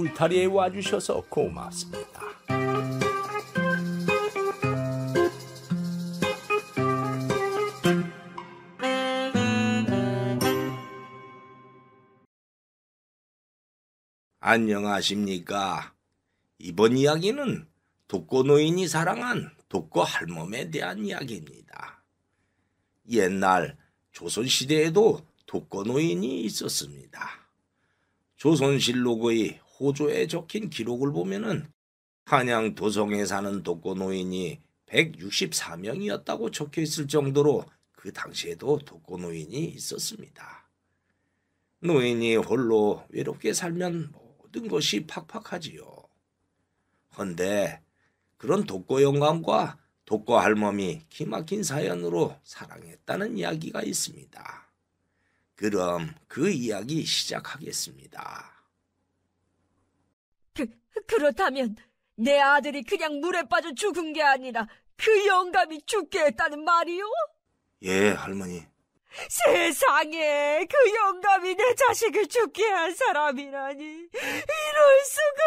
울타리에 와주셔서 고맙습니다. 안녕하십니까. 이번 이야기는 독거노인이 사랑한 독거할멈에 대한 이야기입니다. 옛날 조선시대에도 독거노인이 있었습니다. 조선실록의 호조에 적힌 기록을 보면은 한양 도성에 사는 독거노인이 164명이었다고 적혀 있을 정도로 그 당시에도 독거노인이 있었습니다. 노인이 홀로 외롭게 살면 모든 것이 팍팍하지요. 헌데 그런 독거 영감과 독거 할멈이 기막힌 사연으로 사랑했다는 이야기가 있습니다. 그럼 그 이야기 시작하겠습니다. 그렇다면 내 아들이 그냥 물에 빠져 죽은 게 아니라 그 영감이 죽게 했다는 말이요? 예, 할머니. 세상에, 그 영감이 내 자식을 죽게 한 사람이라니. 이럴 수가.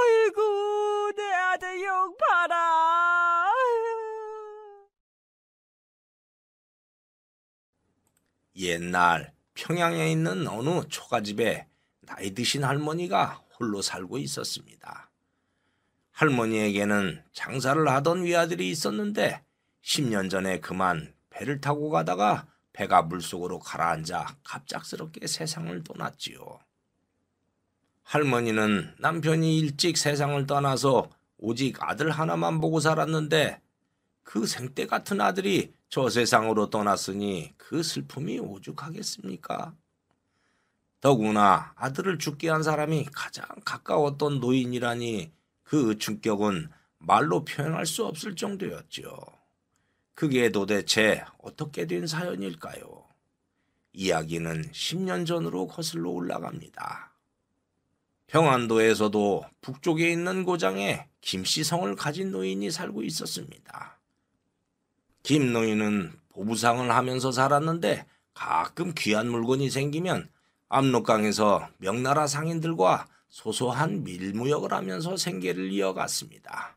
아이고, 내 아들 영봐라. 옛날 평양에 있는 어느 초가집에 나이 드신 할머니가 홀로 살고 있었습니다. 할머니에게는 장사를 하던 외아들이 있었는데 10년 전에 그만 배를 타고 가다가 배가 물속으로 가라앉아 갑작스럽게 세상을 떠났지요. 할머니는 남편이 일찍 세상을 떠나서 오직 아들 하나만 보고 살았는데 그 생때 같은 아들이 저 세상으로 떠났으니 그 슬픔이 오죽하겠습니까? 더구나 아들을 죽게 한 사람이 가장 가까웠던 노인이라니 그 충격은 말로 표현할 수 없을 정도였죠. 그게 도대체 어떻게 된 사연일까요? 이야기는 10년 전으로 거슬러 올라갑니다. 평안도에서도 북쪽에 있는 고장에 김씨성을 가진 노인이 살고 있었습니다. 김 노인은 보부상을 하면서 살았는데 가끔 귀한 물건이 생기면 압록강에서 명나라 상인들과 소소한 밀무역을 하면서 생계를 이어갔습니다.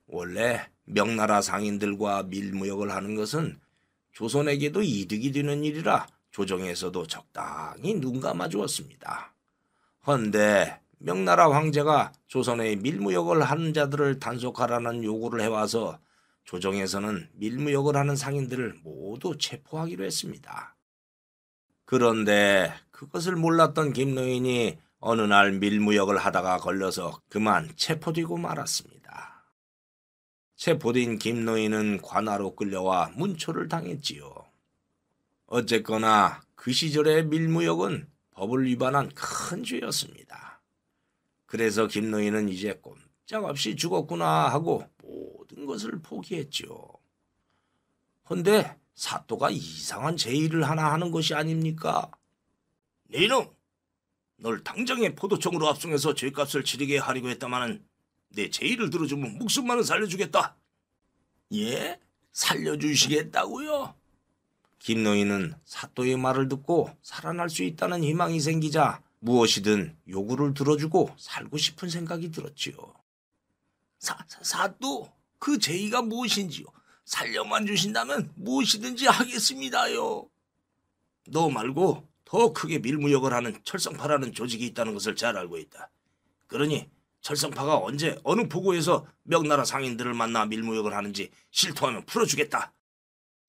원래 명나라 상인들과 밀무역을 하는 것은 조선에게도 이득이 되는 일이라 조정에서도 적당히 눈 감아주었습니다. 헌데 명나라 황제가 조선의 밀무역을 하는 자들을 단속하라는 요구를 해와서 조정에서는 밀무역을 하는 상인들을 모두 체포하기로 했습니다. 그런데 그것을 몰랐던 김노인이 어느 날 밀무역을 하다가 걸려서 그만 체포되고 말았습니다. 체포된 김노인은 관하로 끌려와 문초를 당했지요. 어쨌거나 그 시절의 밀무역은 법을 위반한 큰 죄였습니다. 그래서 김노인은 이제 꼼짝없이 죽었구나 하고 모든 것을 포기했지요. 헌데 사또가 이상한 제의를 하나 하는 것이 아닙니까? 네놈! 널 당장에 포도청으로 압송해서 죄값을 치르게 하려고 했다마는 내 제의를 들어주면 목숨만은 살려주겠다. 예? 살려주시겠다고요? 김노인은 사또의 말을 듣고 살아날 수 있다는 희망이 생기자 무엇이든 요구를 들어주고 살고 싶은 생각이 들었지요. 사또, 그 제의가 무엇인지요? 살려만 주신다면 무엇이든지 하겠습니다요. 너 말고 더 크게 밀무역을 하는 철성파라는 조직이 있다는 것을 잘 알고 있다. 그러니 철성파가 언제 어느 포구에서 명나라 상인들을 만나 밀무역을 하는지 실토하면 풀어주겠다.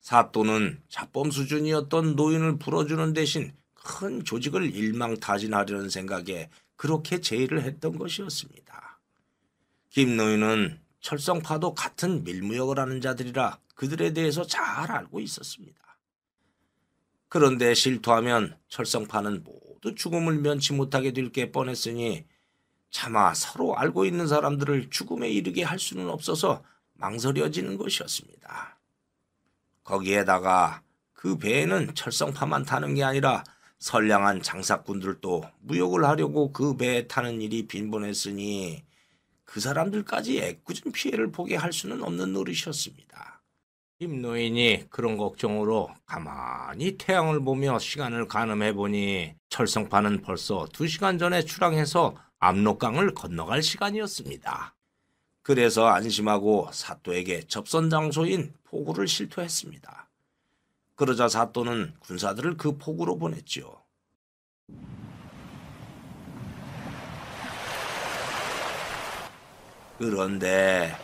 사또는 자범 수준이었던 노인을 풀어주는 대신 큰 조직을 일망타진하려는 생각에 그렇게 제의를 했던 것이었습니다. 김노인은 철성파도 같은 밀무역을 하는 자들이라 그들에 대해서 잘 알고 있었습니다. 그런데 실토하면 철성파는 모두 죽음을 면치 못하게 될 게 뻔했으니 차마 서로 알고 있는 사람들을 죽음에 이르게 할 수는 없어서 망설여지는 것이었습니다. 거기에다가 그 배에는 철성파만 타는 게 아니라 선량한 장사꾼들도 무역을 하려고 그 배에 타는 일이 빈번했으니 그 사람들까지 애꿎은 피해를 보게 할 수는 없는 노릇이었습니다. 김노인이 그런 걱정으로 가만히 태양을 보며 시간을 가늠해보니 철성파는 벌써 2시간 전에 출항해서 압록강을 건너갈 시간이었습니다. 그래서 안심하고 사또에게 접선 장소인 포구를 실토했습니다. 그러자 사또는 군사들을 그 포구로 보냈지요. 그런데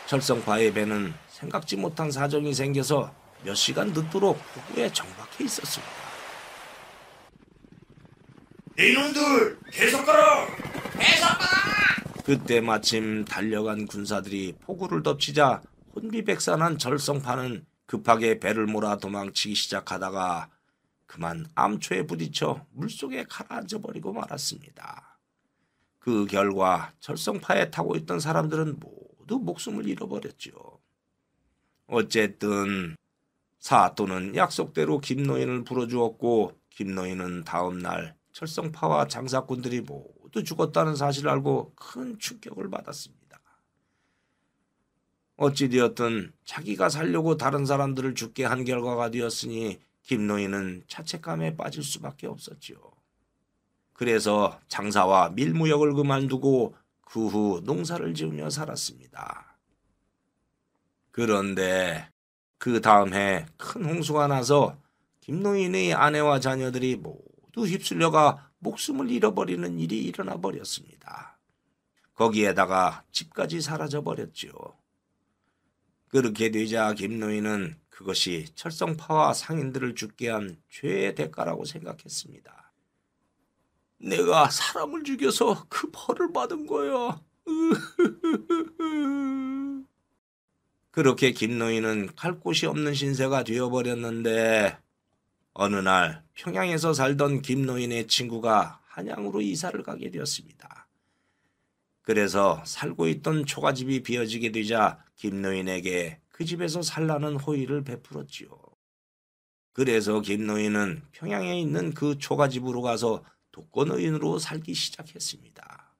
철성파의 배는 생각지 못한 사정이 생겨서 몇 시간 늦도록 포구에 정박해 있었습니다. 이놈들 계속 가라! 그때 마침 달려간 군사들이 포구를 덮치자 혼비백산한 철성파는 급하게 배를 몰아 도망치기 시작하다가 그만 암초에 부딪혀 물속에 가라앉아 버리고 말았습니다. 그 결과 철성파에 타고 있던 사람들은 모두 목숨을 잃어버렸죠. 어쨌든 사또는 약속대로 김노인을 불러주었고 김노인은 다음 날 철성파와 장사꾼들이 모두 죽었다는 사실을 알고 큰 충격을 받았습니다. 어찌되었든 자기가 살려고 다른 사람들을 죽게 한 결과가 되었으니 김노인은 자책감에 빠질 수밖에 없었지요. 그래서 장사와 밀무역을 그만두고 그 후 농사를 지으며 살았습니다. 그런데 그 다음 해 큰 홍수가 나서 김노인의 아내와 자녀들이 모두 휩쓸려가 목숨을 잃어버리는 일이 일어나 버렸습니다. 거기에다가 집까지 사라져 버렸지요. 그렇게 되자 김노인은 그것이 철성파와 상인들을 죽게 한 죄의 대가라고 생각했습니다. 내가 사람을 죽여서 그 벌을 받은 거야. 그렇게 김노인은 갈 곳이 없는 신세가 되어버렸는데 어느 날 평양에서 살던 김노인의 친구가 한양으로 이사를 가게 되었습니다. 그래서 살고 있던 초가집이 비어지게 되자 김노인에게 그 집에서 살라는 호의를 베풀었지요. 그래서 김노인은 평양에 있는 그 초가집으로 가서 독거노인으로 살기 시작했습니다.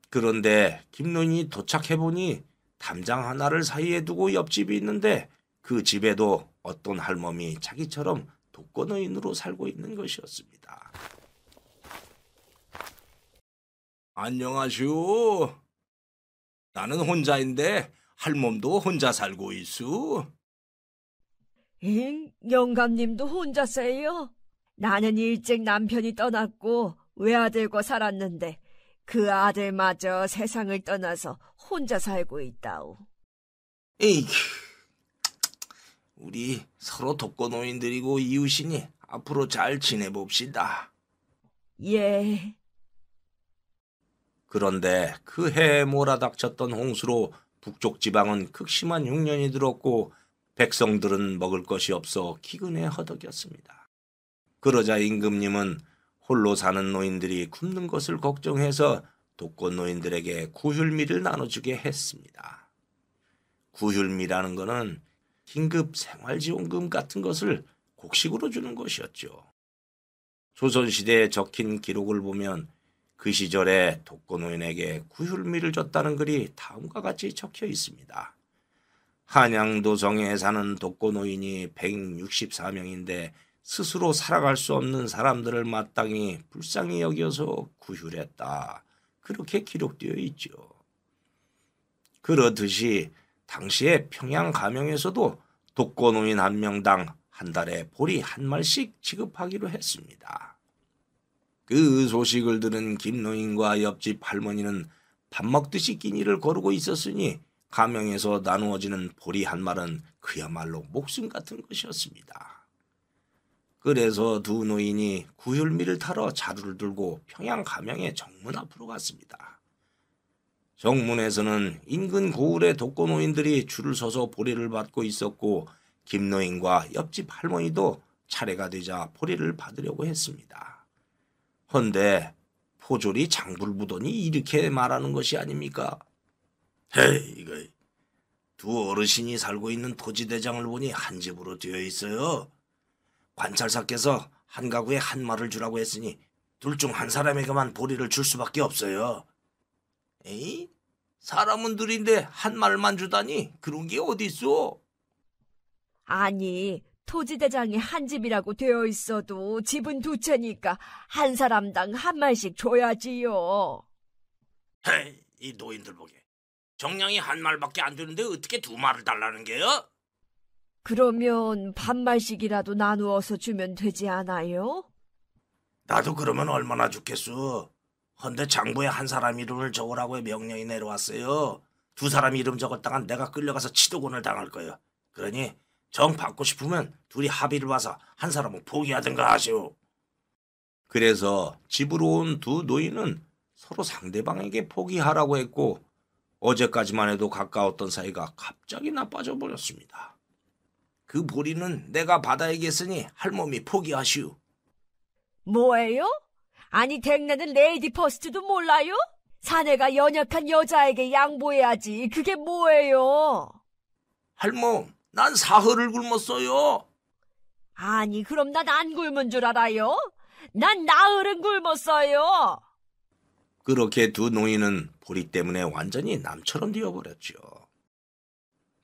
그런데 김노인이 도착해보니 담장 하나를 사이에 두고 옆집이 있는데 그 집에도 어떤 할멈이 자기처럼 독거노인으로 살고 있는 것이었습니다. 안녕하시오. 나는 혼자인데 할멈도 혼자 살고 있어. 영감님도 혼자세요? 나는 일찍 남편이 떠났고 외아들과 살았는데 그 아들마저 세상을 떠나서 혼자 살고 있다오. 에이, 우리 서로 독거노인들이고 이웃이니 앞으로 잘 지내봅시다. 예. 그런데 그 해에 몰아닥쳤던 홍수로 북쪽 지방은 극심한 흉년이 들었고 백성들은 먹을 것이 없어 기근에 허덕였습니다. 그러자 임금님은 홀로 사는 노인들이 굶는 것을 걱정해서 독거노인들에게 구휼미를 나눠주게 했습니다. 구휼미라는 것은 긴급 생활지원금 같은 것을 곡식으로 주는 것이었죠. 조선시대에 적힌 기록을 보면 그 시절에 독거노인에게 구휼미를 줬다는 글이 다음과 같이 적혀 있습니다. 한양도성에 사는 독거노인이 164명인데 스스로 살아갈 수 없는 사람들을 마땅히 불쌍히 여겨서 구휼했다. 그렇게 기록되어 있죠. 그렇듯이 당시에 평양 가명에서도 독거노인 한 명당 한 달에 보리 한 말씩 지급하기로 했습니다. 그 소식을 들은 김노인과 옆집 할머니는 밥 먹듯이 끼니를 거르고 있었으니 가명에서 나누어지는 보리 한 말은 그야말로 목숨 같은 것이었습니다. 그래서 두 노인이 구휼미를 타러 자루를 들고 평양 가명의 정문 앞으로 갔습니다. 정문에서는 인근 고을의 독거노인들이 줄을 서서 보리를 받고 있었고 김노인과 옆집 할머니도 차례가 되자 보리를 받으려고 했습니다. 헌데 포졸이 장불부더니 이렇게 말하는 것이 아닙니까? 헤이, 이거 두 어르신이 살고 있는 토지대장을 보니 한 집으로 되어 있어요. 관찰사께서 한 가구에 한 말을 주라고 했으니 둘 중 한 사람에게만 보리를 줄 수밖에 없어요. 에이? 사람은 둘인데 한 말만 주다니 그런 게 어디 있어? 아니, 토지대장이 한 집이라고 되어 있어도 집은 두 채니까 한 사람당 한 말씩 줘야지요. 헤이, 이 노인들 보게. 정량이 한 말밖에 안 되는데 어떻게 두 말을 달라는 게요? 그러면 반말씩이라도 나누어서 주면 되지 않아요? 나도 그러면 얼마나 좋겠어. 헌데 장부에 한 사람 이름을 적으라고 명령이 내려왔어요. 두 사람 이름 적었다간 내가 끌려가서 치도곤을 당할 거예요. 그러니 정 받고 싶으면 둘이 합의를 봐서 한 사람은 포기하든가 하시오. 그래서 집으로 온 두 노인은 서로 상대방에게 포기하라고 했고 어제까지만 해도 가까웠던 사이가 갑자기 나빠져 버렸습니다. 그 보리는 내가 받아야겠으니 할멈이 포기하시오. 뭐예요? 아니 댁내는 레이디 퍼스트도 몰라요? 사내가 연약한 여자에게 양보해야지. 그게 뭐예요? 할멈, 난 사흘을 굶었어요. 아니 그럼 난 안 굶은 줄 알아요? 난 나흘은 굶었어요. 그렇게 두 노인은 보리 때문에 완전히 남처럼 되어버렸죠.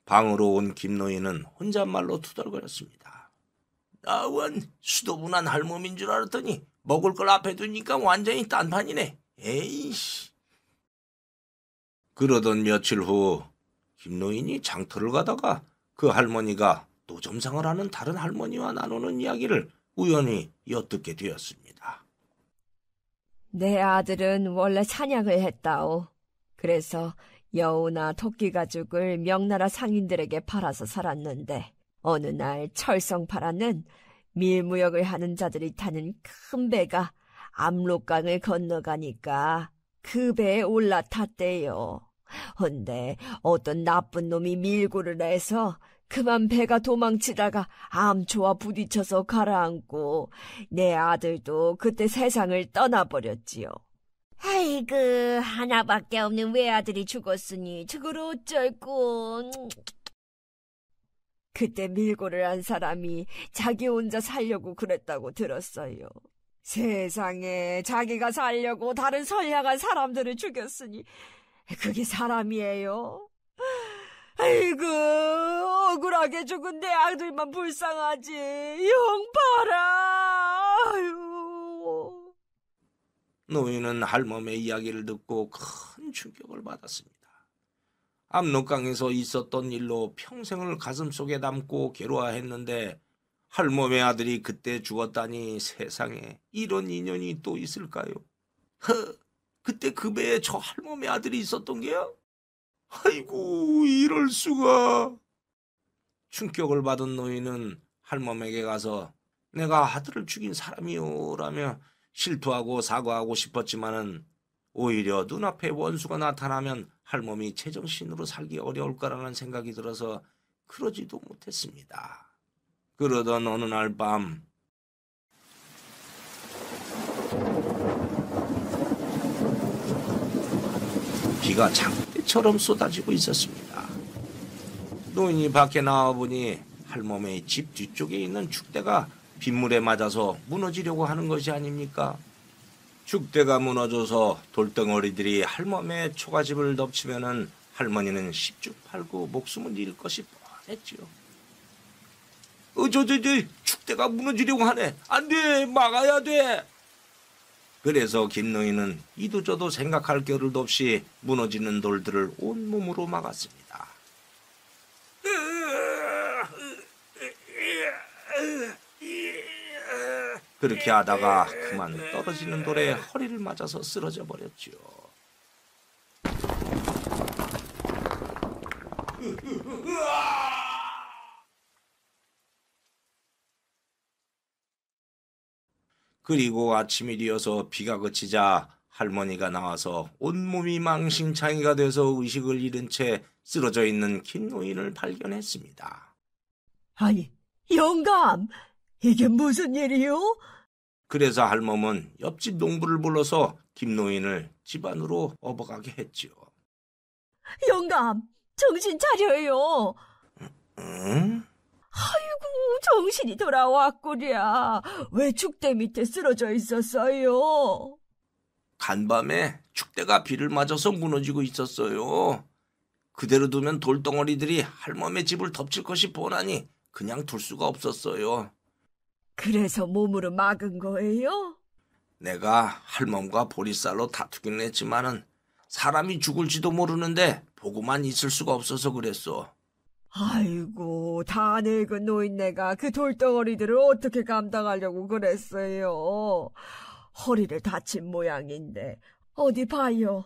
방으로 온 김노인은 혼잣말로 투덜거렸습니다. 나원 수도분한 할멈인 줄 알았더니 먹을 걸 앞에 두니까 완전히 딴판이네. 에이씨. 그러던 며칠 후 김노인이 장터를 가다가 그 할머니가 노점상을 하는 다른 할머니와 나누는 이야기를 우연히 엿듣게 되었습니다. 내 아들은 원래 사냥을 했다오. 그래서 여우나 토끼 가죽을 명나라 상인들에게 팔아서 살았는데 어느 날 철성파라는 밀무역을 하는 자들이 타는 큰 배가 압록강을 건너가니까 그 배에 올라탔대요. 헌데 어떤 나쁜 놈이 밀고를 해서 그만 배가 도망치다가 암초와 부딪혀서 가라앉고 내 아들도 그때 세상을 떠나버렸지요. 아이고 하나밖에 없는 외아들이 죽었으니 저걸 어쩔꼬. 그때 밀고를 한 사람이 자기 혼자 살려고 그랬다고 들었어요. 세상에 자기가 살려고 다른 선량한 사람들을 죽였으니 그게 사람이에요? 아이고 억울하게 죽은 내 아들만 불쌍하지. 영 봐라. 아유. 노인은 할멈의 이야기를 듣고 큰 충격을 받았습니다. 압록강에서 있었던 일로 평생을 가슴속에 담고 괴로워했는데 할멈의 아들이 그때 죽었다니 세상에 이런 인연이 또 있을까요? 그때 그 배에 저 할멈의 아들이 있었던 게요? 아이고 이럴 수가. 충격을 받은 노인은 할멈에게 가서 내가 아들을 죽인 사람이요 라며 실토하고 사과하고 싶었지만은 오히려 눈앞에 원수가 나타나면 할멈이 제정신으로 살기 어려울 거라는 생각이 들어서 그러지도 못했습니다. 그러던 어느 날 밤 비가 장대처럼 쏟아지고 있었습니다. 노인이 밖에 나와보니 할멈의 집 뒤쪽에 있는 축대가 빗물에 맞아서 무너지려고 하는 것이 아닙니까? 축대가 무너져서 돌덩어리들이 할멈의 초가집을 덮치면은 할머니는 십죽팔구 목숨을 잃을 것이 뻔했지요. 축대가 무너지려고 하네. 안 돼, 막아야 돼. 그래서 김노인은 이도저도 생각할 겨를도 없이 무너지는 돌들을 온몸으로 막았습니다. 그렇게 하다가 그만 떨어지는 돌에 허리를 맞아서 쓰러져 버렸지요. 그리고 아침이 되어서 비가 그치자 할머니가 나와서 온몸이 망신창이가 돼서 의식을 잃은 채 쓰러져 있는 김노인을 발견했습니다. 아니 영감, 이게 무슨 일이요? 그래서 할멈은 옆집 농부를 불러서 김노인을 집 안으로 업어가게 했지요. 영감, 정신 차려요. 응? 아이고, 정신이 돌아왔구랴. 왜 축대 밑에 쓰러져 있었어요? 간밤에 축대가 비를 맞아서 무너지고 있었어요. 그대로 두면 돌덩어리들이 할멈의 집을 덮칠 것이 뻔하니 그냥 둘 수가 없었어요. 그래서 몸으로 막은 거예요? 내가 할멈과 보리쌀로 다투기는 했지만은 사람이 죽을지도 모르는데 보고만 있을 수가 없어서 그랬어. 아이고, 다 늙은 노인네가 그 돌덩어리들을 어떻게 감당하려고 그랬어요. 허리를 다친 모양인데 어디 봐요.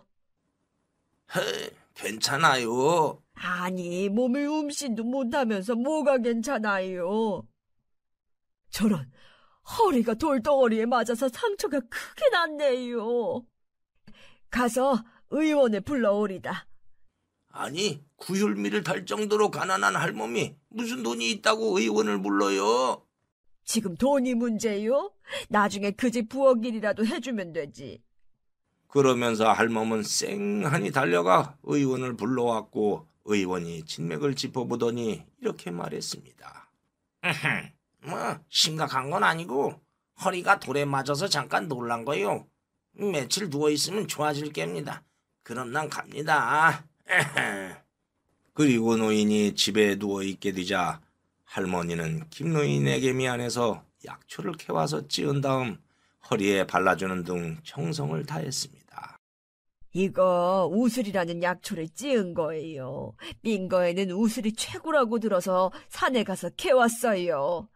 괜찮아요. 아니, 몸을 움씬도 못하면서 뭐가 괜찮아요. 저런, 허리가 돌덩어리에 맞아서 상처가 크게 났네요. 가서 의원을 불러오리다. 아니, 구휼미를 달 정도로 가난한 할멈이 무슨 돈이 있다고 의원을 불러요? 지금 돈이 문제요? 나중에 그 집 부엌일이라도 해주면 되지. 그러면서 할멈은 쌩하니 달려가 의원을 불러왔고 의원이 진맥을 짚어보더니 이렇게 말했습니다. 뭐 심각한 건 아니고 허리가 돌에 맞아서 잠깐 놀란 거요. 며칠 누워있으면 좋아질 겁니다. 그럼 난 갑니다. 그리고 노인이 집에 누워있게 되자 할머니는 김노인에게 미안해서 약초를 캐와서 찌은 다음 허리에 발라주는 등 정성을 다했습니다. 이거 우슬이라는 약초를 찌은 거예요. 삔 거에는 우슬이 최고라고 들어서 산에 가서 캐왔어요.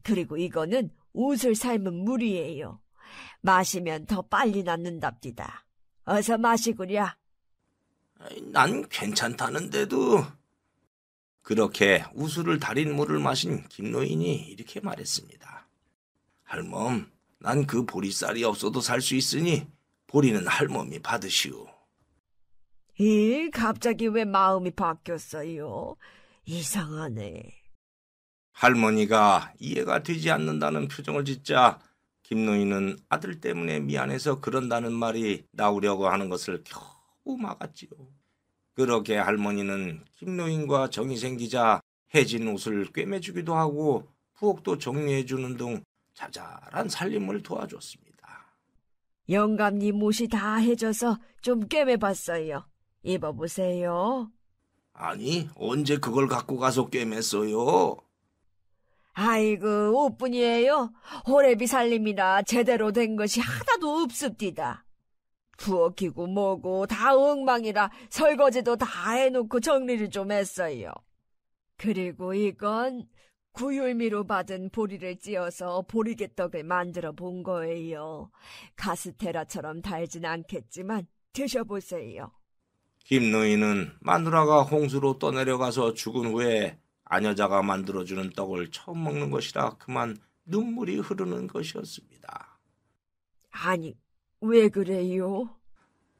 그리고 이거는 우슬 삶은 물이에요. 마시면 더 빨리 낫는답디다. 어서 마시구랴. 난 괜찮다는데도. 그렇게 우슬을 달인 물을 마신 김노인이 이렇게 말했습니다. 할멈, 난 그 보리쌀이 없어도 살 수 있으니 보리는 할멈이 받으시오. 갑자기 왜 마음이 바뀌었어요? 이상하네. 할머니가 이해가 되지 않는다는 표정을 짓자 김노인은 아들 때문에 미안해서 그런다는 말이 나오려고 하는 것을 겨우 막았지요. 그렇게 할머니는 김노인과 정이 생기자 해진 옷을 꿰매주기도 하고 부엌도 정리해주는 등 자잘한 살림을 도와줬습니다. 영감님 옷이 다 해져서 좀 꿰매봤어요. 입어보세요. 아니, 언제 그걸 갖고 가서 꿰맸어요? 아이고, 옷뿐이에요. 호래비 살림이라 제대로 된 것이 하나도 없습디다. 부엌이고 뭐고 다 엉망이라 설거지도 다 해놓고 정리를 좀 했어요. 그리고 이건 구율미로 받은 보리를 찧어서 보리개떡을 만들어 본 거예요. 카스테라처럼 달진 않겠지만 드셔보세요. 김노인은 마누라가 홍수로 떠내려가서 죽은 후에 아녀자가 만들어주는 떡을 처음 먹는 것이라 그만 눈물이 흐르는 것이었습니다. 아니, 왜 그래요?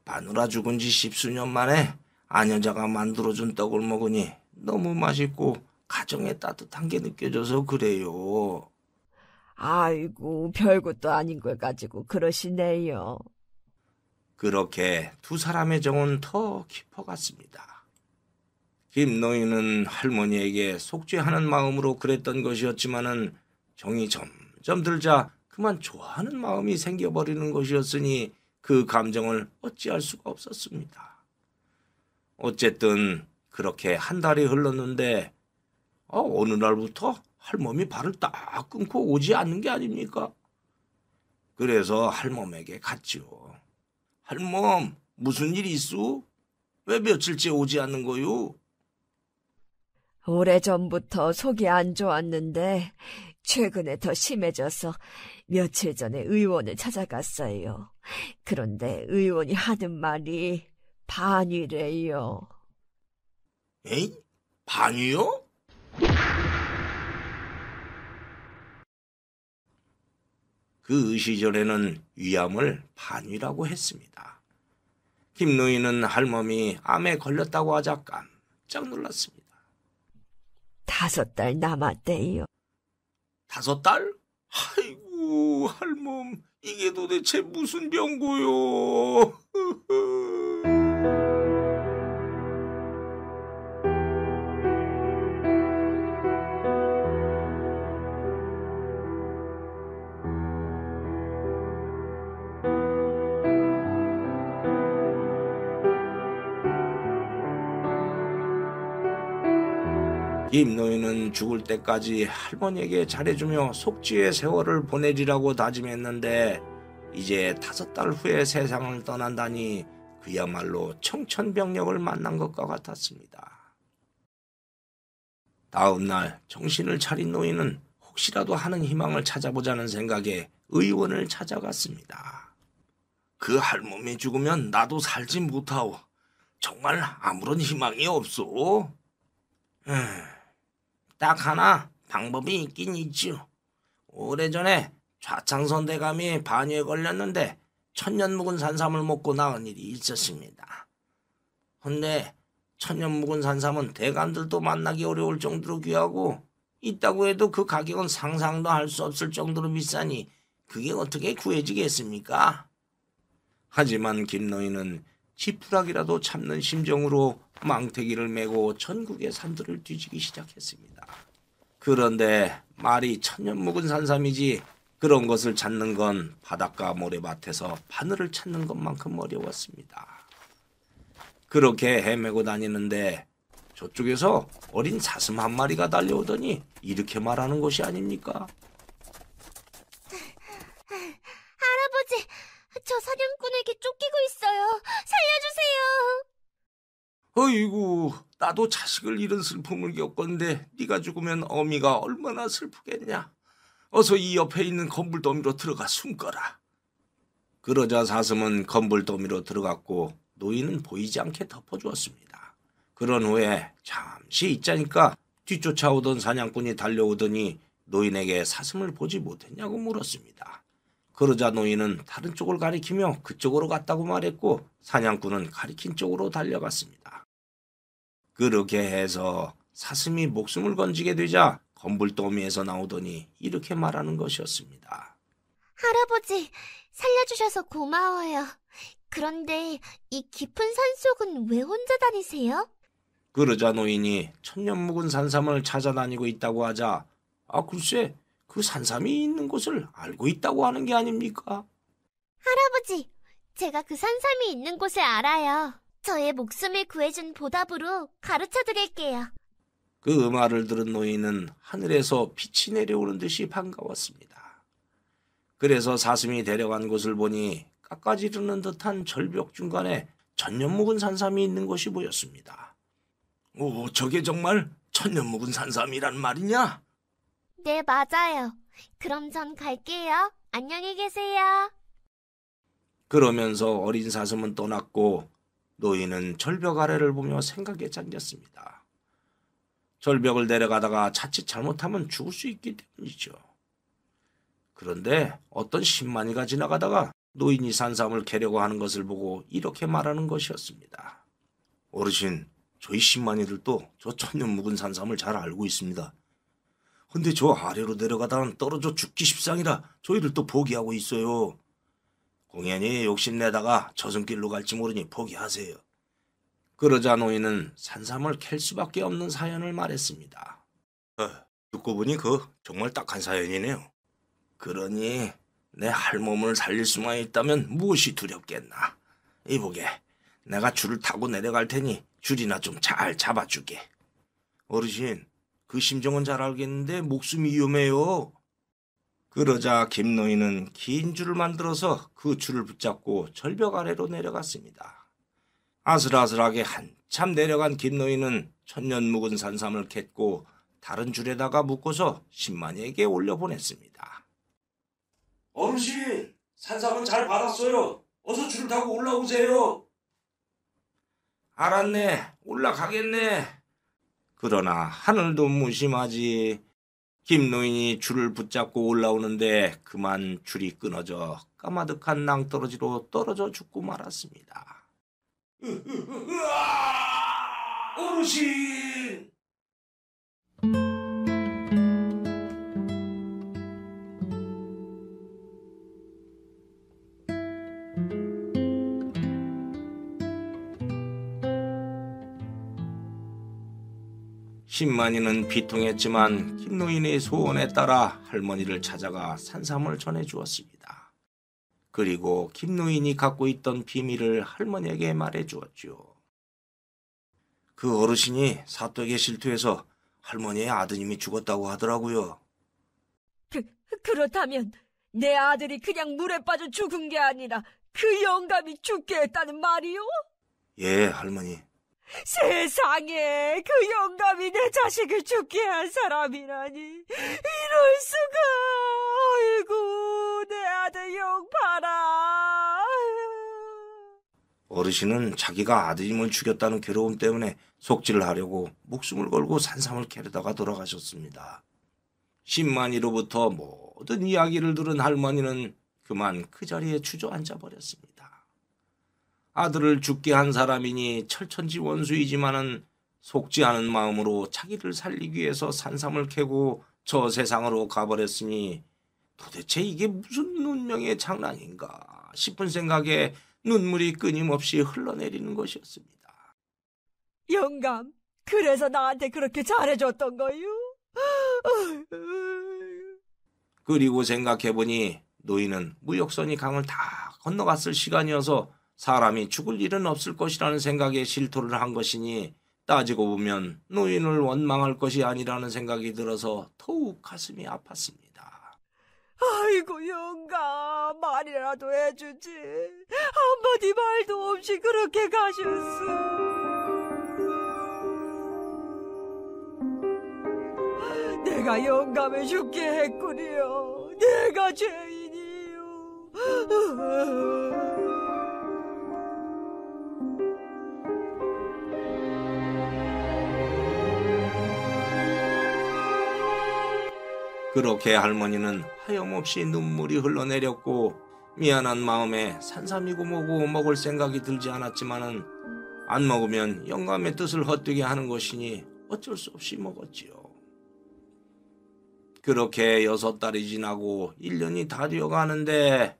마누라 죽은 지 10수년 만에 아녀자가 만들어준 떡을 먹으니 너무 맛있고 가정의 따뜻한 게 느껴져서 그래요. 아이고, 별것도 아닌 걸 가지고 그러시네요. 그렇게 두 사람의 정은 더 깊어갔습니다. 김노인은 할머니에게 속죄하는 마음으로 그랬던 것이었지만은 정이 점점 들자 그만 좋아하는 마음이 생겨버리는 것이었으니 그 감정을 어찌할 수가 없었습니다. 어쨌든 그렇게 한 달이 흘렀는데 어느 날부터 할멈이 발을 딱 끊고 오지 않는 게 아닙니까? 그래서 할멈에게 갔지요. 할멈, 무슨 일 있어? 왜 며칠째 오지 않는 거요? 오래전부터 속이 안 좋았는데 최근에 더 심해져서 며칠 전에 의원을 찾아갔어요. 그런데 의원이 하는 말이 반이래요. 에이? 반이요? 그 시절에는 위암을 반위라고 했습니다. 김노인은 할멈이 암에 걸렸다고 하자 깜짝 놀랐습니다. 5달 남았대요. 5달? 아이고, 할멈, 이게 도대체 무슨 병고요? 김노인은 죽을 때까지 할머니에게 잘해주며 속죄의 세월을 보내리라고 다짐했는데 이제 5달 후에 세상을 떠난다니 그야말로 청천벽력을 만난 것과 같았습니다. 다음 날 정신을 차린 노인은 혹시라도 하는 희망을 찾아보자는 생각에 의원을 찾아갔습니다. 그 할멈이 죽으면 나도 살지 못하오. 정말 아무런 희망이 없소. 딱 하나 방법이 있긴 있지요. 오래전에 좌창선대감이 반유에 걸렸는데 천년 묵은 산삼을 먹고 나은 일이 있었습니다. 근데 천년 묵은 산삼은 대감들도 만나기 어려울 정도로 귀하고 있다고 해도 그 가격은 상상도 할 수 없을 정도로 비싸니 그게 어떻게 구해지겠습니까? 하지만 김노인은 지푸라기라도 참는 심정으로 망태기를 메고 전국의 산들을 뒤지기 시작했습니다. 그런데 말이 천년 묵은 산삼이지 그런 것을 찾는 건 바닷가 모래밭에서 바늘을 찾는 것만큼 어려웠습니다. 그렇게 헤매고 다니는데 저쪽에서 어린 사슴 한 마리가 달려오더니 이렇게 말하는 것이 아닙니까? 할아버지, 저 사냥꾼에게 쫓기고 있어요. 살려주세요. 어이구, 나도 자식을 잃은 슬픔을 겪었는데 네가 죽으면 어미가 얼마나 슬프겠냐. 어서 이 옆에 있는 건불더미로 들어가 숨거라. 그러자 사슴은 건불더미로 들어갔고 노인은 보이지 않게 덮어주었습니다. 그런 후에 잠시 있자니까 뒤쫓아오던 사냥꾼이 달려오더니 노인에게 사슴을 보지 못했냐고 물었습니다. 그러자 노인은 다른 쪽을 가리키며 그쪽으로 갔다고 말했고 사냥꾼은 가리킨 쪽으로 달려갔습니다. 그렇게 해서 사슴이 목숨을 건지게 되자 건불더미에서 나오더니 이렇게 말하는 것이었습니다. 할아버지, 살려주셔서 고마워요. 그런데 이 깊은 산속은 왜 혼자 다니세요? 그러자 노인이 천년 묵은 산삼을 찾아다니고 있다고 하자 글쎄 그 산삼이 있는 곳을 알고 있다고 하는 게 아닙니까? 할아버지, 제가 그 산삼이 있는 곳을 알아요. 저의 목숨을 구해준 보답으로 가르쳐 드릴게요. 그 말을 들은 노인은 하늘에서 빛이 내려오는 듯이 반가웠습니다. 그래서 사슴이 데려간 곳을 보니 깎아지르는 듯한 절벽 중간에 천년 묵은 산삼이 있는 곳이 보였습니다. 오, 저게 정말 천년 묵은 산삼이란 말이냐? 네, 맞아요. 그럼 전 갈게요. 안녕히 계세요. 그러면서 어린 사슴은 떠났고 노인은 절벽 아래를 보며 생각에 잠겼습니다. 절벽을 내려가다가 자칫 잘못하면 죽을 수 있기 때문이죠. 그런데 어떤 신만이가 지나가다가 노인이 산삼을 캐려고 하는 것을 보고 이렇게 말하는 것이었습니다. 어르신, 저희 신만이들도 저 천년 묵은 산삼을 잘 알고 있습니다. 근데 저 아래로 내려가다는 떨어져 죽기 십상이라 저희를 또 포기하고 있어요. 공연히 욕심내다가 저승길로 갈지 모르니 포기하세요. 그러자 노인은 산삼을 캘 수밖에 없는 사연을 말했습니다. 듣고 보니 정말 딱한 사연이네요. 그러니 내 할멈을 살릴 수만 있다면 무엇이 두렵겠나. 이보게, 내가 줄을 타고 내려갈 테니 줄이나 좀 잘 잡아주게. 어르신, 그 심정은 잘 알겠는데 목숨이 위험해요. 그러자 김노인은 긴 줄을 만들어서 그 줄을 붙잡고 절벽 아래로 내려갔습니다. 아슬아슬하게 한참 내려간 김노인은 천년 묵은 산삼을 캤고 다른 줄에다가 묶어서 신만이에게 올려보냈습니다. 어르신, 산삼은 잘 받았어요. 어서 줄을 타고 올라오세요. 알았네, 올라가겠네. 그러나 하늘도 무심하지. 김노인이 줄을 붙잡고 올라오는데 그만 줄이 끊어져 까마득한 낭떠러지로 떨어져 죽고 말았습니다. 어르신! 신만이는 비통했지만 김노인의 소원에 따라 할머니를 찾아가 산삼을 전해주었습니다. 그리고 김노인이 갖고 있던 비밀을 할머니에게 말해주었죠. 그 어르신이 사떡에 실투해서 할머니의 아드님이 죽었다고 하더라고요. 그렇다면 내 아들이 그냥 물에 빠져 죽은 게 아니라 그 영감이 죽게 했다는 말이요? 예, 할머니. 세상에, 그 영감이 내 자식을 죽게 한 사람이라니. 이럴 수가. 아이고, 내 아들 영 봐라. 어르신은 자기가 아드님을 죽였다는 괴로움 때문에 속죄를 하려고 목숨을 걸고 산삼을 캐려다가 돌아가셨습니다. 신만이로부터 모든 이야기를 들은 할머니는 그만 그 자리에 주저앉아 버렸습니다. 아들을 죽게 한 사람이니 철천지 원수이지만은 속지 않은 마음으로 자기를 살리기 위해서 산삼을 캐고 저 세상으로 가버렸으니 도대체 이게 무슨 운명의 장난인가 싶은 생각에 눈물이 끊임없이 흘러내리는 것이었습니다. 영감, 그래서 나한테 그렇게 잘해줬던 거요? 그리고 생각해보니 노인은 무역선이 강을 다 건너갔을 시간이어서 사람이 죽을 일은 없을 것이라는 생각에 실토를 한 것이니 따지고 보면 노인을 원망할 것이 아니라는 생각이 들어서 더욱 가슴이 아팠습니다. 아이고 영감, 말이라도 해주지. 한마디 말도 없이 그렇게 가셨어. 내가 영감을 죽게 했구려. 내가 죄인이요. 그렇게 할머니는 하염없이 눈물이 흘러내렸고 미안한 마음에 산삼이고 뭐고 먹을 생각이 들지 않았지만은 안 먹으면 영감의 뜻을 헛되게 하는 것이니 어쩔 수 없이 먹었지요. 그렇게 6달이 지나고 1년이 다 되어가는데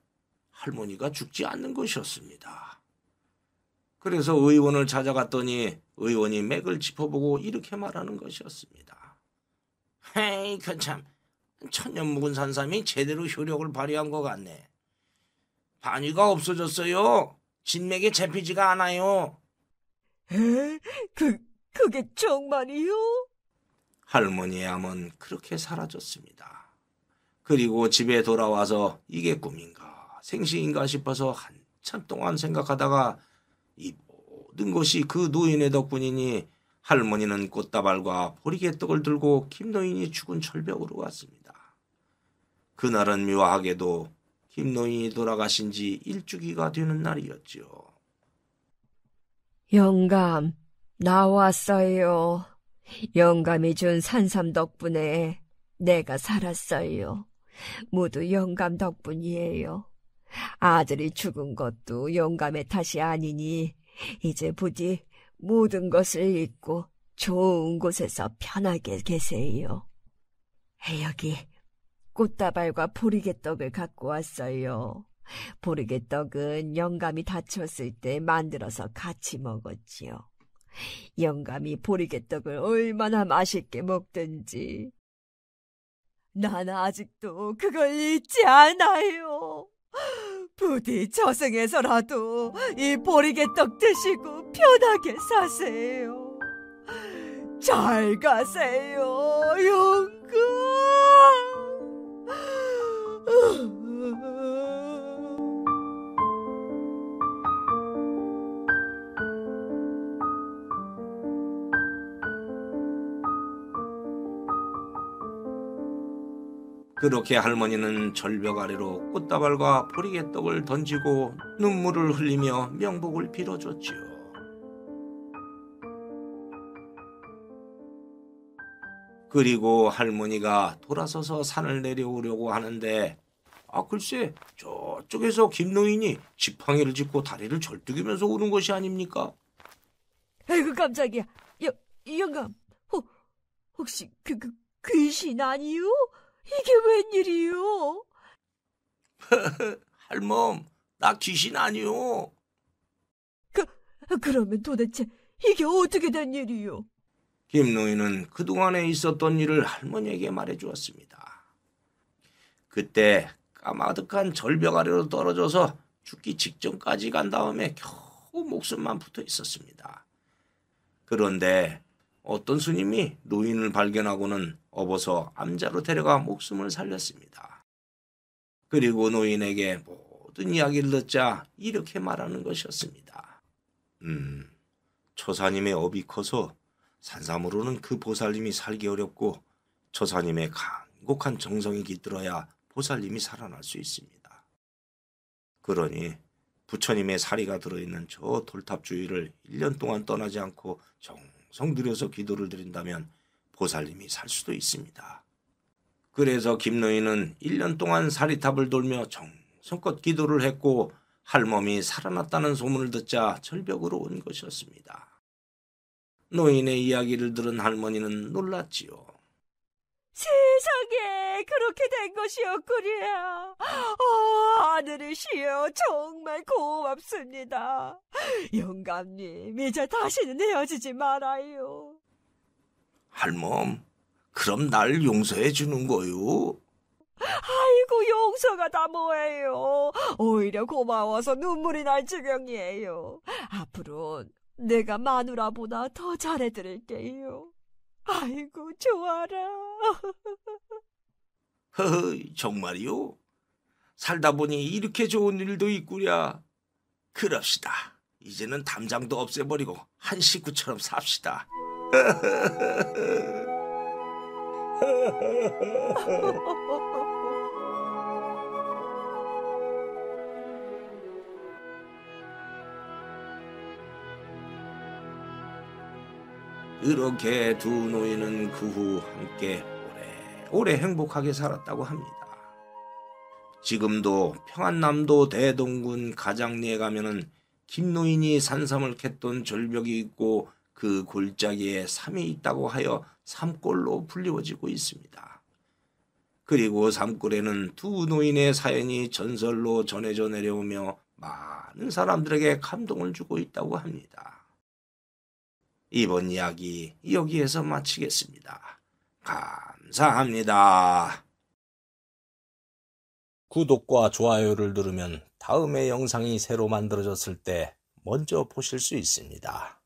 할머니가 죽지 않는 것이었습니다. 그래서 의원을 찾아갔더니 의원이 맥을 짚어보고 이렇게 말하는 것이었습니다. 헤이, 그 참, 천년 묵은 산삼이 제대로 효력을 발휘한 것 같네. 반위가 없어졌어요. 진맥에 잡히지가 않아요. 에? 그게 정말이요? 할머니의 암은 그렇게 사라졌습니다. 그리고 집에 돌아와서 이게 꿈인가 생시인가 싶어서 한참 동안 생각하다가 이 모든 것이 그 노인의 덕분이니 할머니는 꽃다발과 보리개떡을 들고 김노인이 죽은 철벽으로 갔습니다. 그날은 묘하게도 김노인이 돌아가신 지 일주기가 되는 날이었죠. 영감, 나왔어요. 영감이 준 산삼 덕분에 내가 살았어요. 모두 영감 덕분이에요. 아들이 죽은 것도 영감의 탓이 아니니 이제 부디 모든 것을 잊고 좋은 곳에서 편하게 계세요. 여기 꽃다발과 보리개떡을 갖고 왔어요. 보리개떡은 영감이 다쳤을 때 만들어서 같이 먹었지요. 영감이 보리개떡을 얼마나 맛있게 먹든지 난 아직도 그걸 잊지 않아요. 부디 저승에서라도 이 보리개떡 드시고 편하게 사세요. 잘 가세요, 영감. 그렇게 할머니는 절벽 아래로 꽃다발과 보리개떡을 던지고 눈물을 흘리며 명복을 빌어줬지요. 그리고 할머니가 돌아서서 산을 내려오려고 하는데 글쎄 저쪽에서 김노인이 지팡이를 짚고 다리를 절뚝이면서 오는 것이 아닙니까? 아이고 깜짝이야. 영감, 혹시 귀신 아니요? 이게 웬일이요? 할멈, 나 귀신 아니요. 그러면 도대체 이게 어떻게 된 일이요? 김노인은 그동안에 있었던 일을 할머니에게 말해주었습니다. 그때 까마득한 절벽 아래로 떨어져서 죽기 직전까지 간 다음에 겨우 목숨만 붙어 있었습니다. 그런데 어떤 스님이 노인을 발견하고는 업어서 암자로 데려가 목숨을 살렸습니다. 그리고 노인에게 모든 이야기를 듣자 이렇게 말하는 것이었습니다. 처사님의 업이 커서 산삼으로는 그 보살님이 살기 어렵고 처사님의 간곡한 정성이 깃들어야 보살님이 살아날 수 있습니다. 그러니 부처님의 사리가 들어있는 저 돌탑 주위를 1년 동안 떠나지 않고 정성 들여서 기도를 드린다면 보살님이 살 수도 있습니다. 그래서 김노인은 1년 동안 사리탑을 돌며 정성껏 기도를 했고 할멈이 살아났다는 소문을 듣자 절벽으로 온 것이었습니다. 노인의 이야기를 들은 할머니는 놀랐지요. 세상에 그렇게 된 것이었구려. 아들이시여 정말 고맙습니다. 영감님 이제 다시는 헤어지지 말아요. 할멈, 그럼 날 용서해 주는 거요? 아이고 용서가 다 뭐예요. 오히려 고마워서 눈물이 날 지경이에요. 앞으로 내가 마누라보다 더 잘해드릴게요. 아이고 좋아라. 허허, 정말이요? 살다 보니 이렇게 좋은 일도 있구랴. 그럽시다. 이제는 담장도 없애버리고 한 식구처럼 삽시다. 이렇게 두 노인은 그 후 함께 오래 행복하게 살았다고 합니다. 지금도 평안남도 대동군 가장리에 가면은 김노인이 산삼을 캤던 절벽이 있고 그 골짜기에 삼이 있다고 하여 삼골로 불리워지고 있습니다. 그리고 삼골에는 두 노인의 사연이 전설로 전해져 내려오며 많은 사람들에게 감동을 주고 있다고 합니다. 이번 이야기 여기에서 마치겠습니다. 감사합니다. 구독과 좋아요를 누르면 다음의 영상이 새로 만들어졌을 때 먼저 보실 수 있습니다.